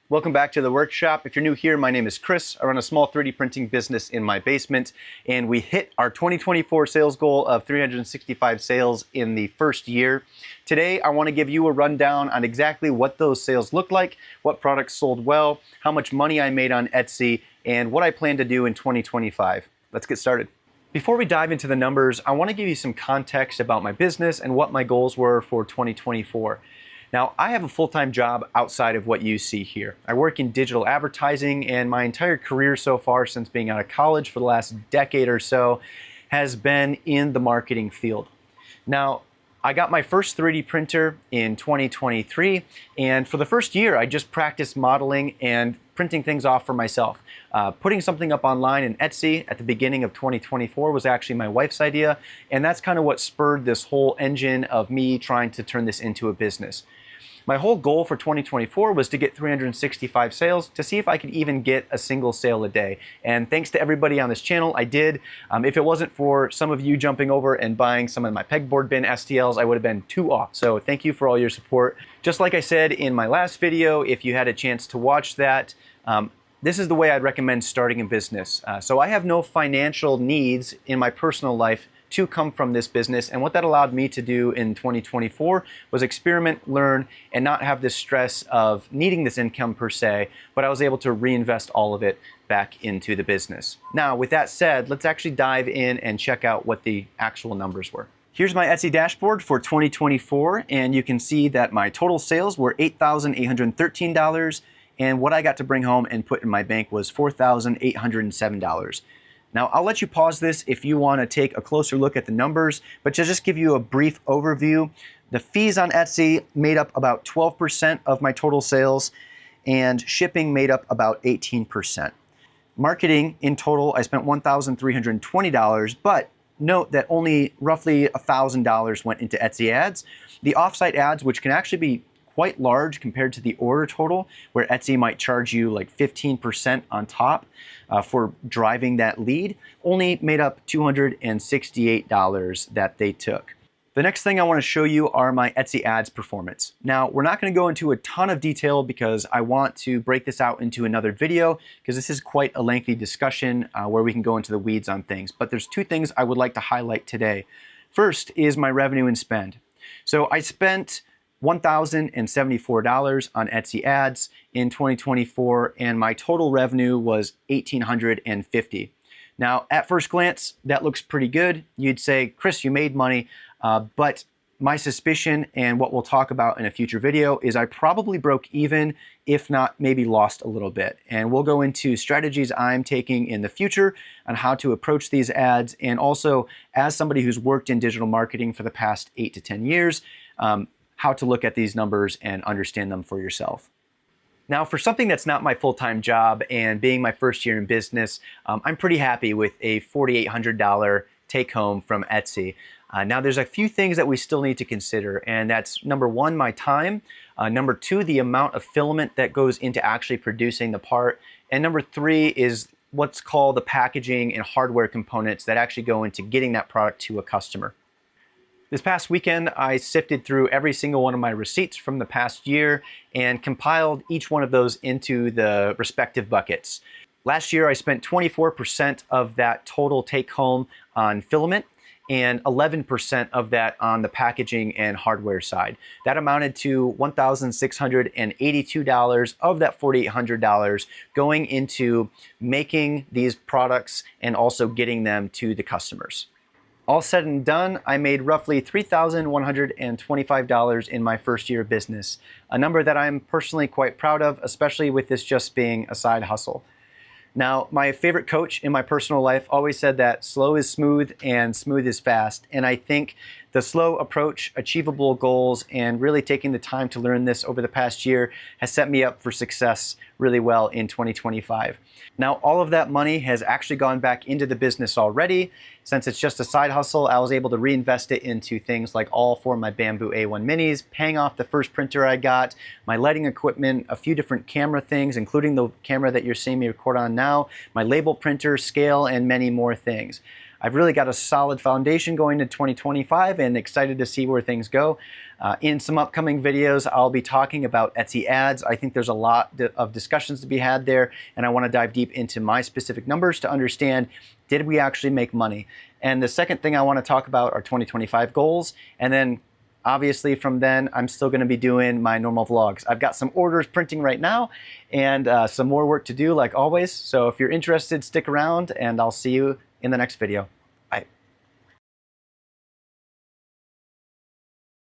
Welcome back to the workshop. If you're new here, my name is Chris. I run a small 3D printing business in my basement, and we hit our 2024 sales goal of 365 sales in the first year. Today, I want to give you a rundown on exactly what those sales look like, what products sold well, how much money I made on Etsy, and what I plan to do in 2025. Let's get started. Before we dive into the numbers, I want to give you some context about my business and what my goals were for 2024. Now, I have a full-time job outside of what you see here. I work in digital advertising, and my entire career so far since being out of college for the last decade or so has been in the marketing field. Now, I got my first 3D printer in 2023, and for the first year, I just practiced modeling and printing things off for myself. Putting something up online in Etsy at the beginning of 2024 was actually my wife's idea, and that's kind of what spurred this whole engine of me trying to turn this into a business. My whole goal for 2024 was to get 365 sales to see if I could even get a single sale a day. And thanks to everybody on this channel, I did. If it wasn't for some of you jumping over and buying some of my pegboard bin STLs, I would have been 2 off. So thank you for all your support. Just like I said in my last video, if you had a chance to watch that, this is the way I'd recommend starting a business. So I have no financial needs in my personal life to come from this business, and what that allowed me to do in 2024 was experiment, learn, and not have this stress of needing this income per se, but I was able to reinvest all of it back into the business. Now, with that said, let's actually dive in and check out what the actual numbers were. Here's my Etsy dashboard for 2024, and you can see that my total sales were $8,813, and what I got to bring home and put in my bank was $4,807. Now, I'll let you pause this if you want to take a closer look at the numbers, but to just give you a brief overview, the fees on Etsy made up about 12% of my total sales, and shipping made up about 18%. Marketing, in total, I spent $1,320, but note that only roughly $1,000 went into Etsy ads. The offsite ads, which can actually be quite large compared to the order total, where Etsy might charge you like 15% on top for driving that lead, only made up $268 that they took. The next thing I want to show you are my Etsy ads performance. Now, we're not going to go into a ton of detail because I want to break this out into another video because this is quite a lengthy discussion where we can go into the weeds on things. But there's 2 things I would like to highlight today. First is my revenue and spend. So I spent $1,074 on Etsy ads in 2024, and my total revenue was $1,850. Now, at first glance, that looks pretty good. You'd say, Chris, you made money, but my suspicion, and what we'll talk about in a future video, is I probably broke even, if not maybe lost a little bit. And we'll go into strategies I'm taking in the future on how to approach these ads, and also as somebody who's worked in digital marketing for the past 8 to 10 years, how to look at these numbers and understand them for yourself. Now, for something that's not my full-time job and being my first year in business, I'm pretty happy with a $4,800 take-home from Etsy. Now, there's a few things that we still need to consider, and that's number 1, my time, number 2, the amount of filament that goes into actually producing the part, and number 3 is what's called the packaging and hardware components that actually go into getting that product to a customer. This past weekend, I sifted through every single one of my receipts from the past year and compiled each one of those into the respective buckets. Last year, I spent 24% of that total take-home on filament and 11% of that on the packaging and hardware side. That amounted to $1,682 of that $4,800 going into making these products and also getting them to the customers. All said and done, I made roughly $3,125 in my first year of business, a number that I'm personally quite proud of, especially with this just being a side hustle. Now, my favorite coach in my personal life always said that slow is smooth and smooth is fast. And I think the slow approach, achievable goals, and really taking the time to learn this over the past year has set me up for success really well in 2025. Now, all of that money has actually gone back into the business already. Since it's just a side hustle, I was able to reinvest it into things like all 4 of my Bamboo A1 minis, paying off the first printer I got, my lighting equipment, a few different camera things, including the camera that you're seeing me record on now, my label printer, scale, and many more things. I've really got a solid foundation going into 2025 and excited to see where things go. In some upcoming videos, I'll be talking about Etsy ads. I think there's a lot of discussions to be had there, and I want to dive deep into my specific numbers to understand, did we actually make money? And the second thing I want to talk about are 2025 goals, and then obviously from then I'm still going to be doing my normal vlogs. I've got some orders printing right now and some more work to do like always. So if you're interested, stick around and I'll see you in the next video.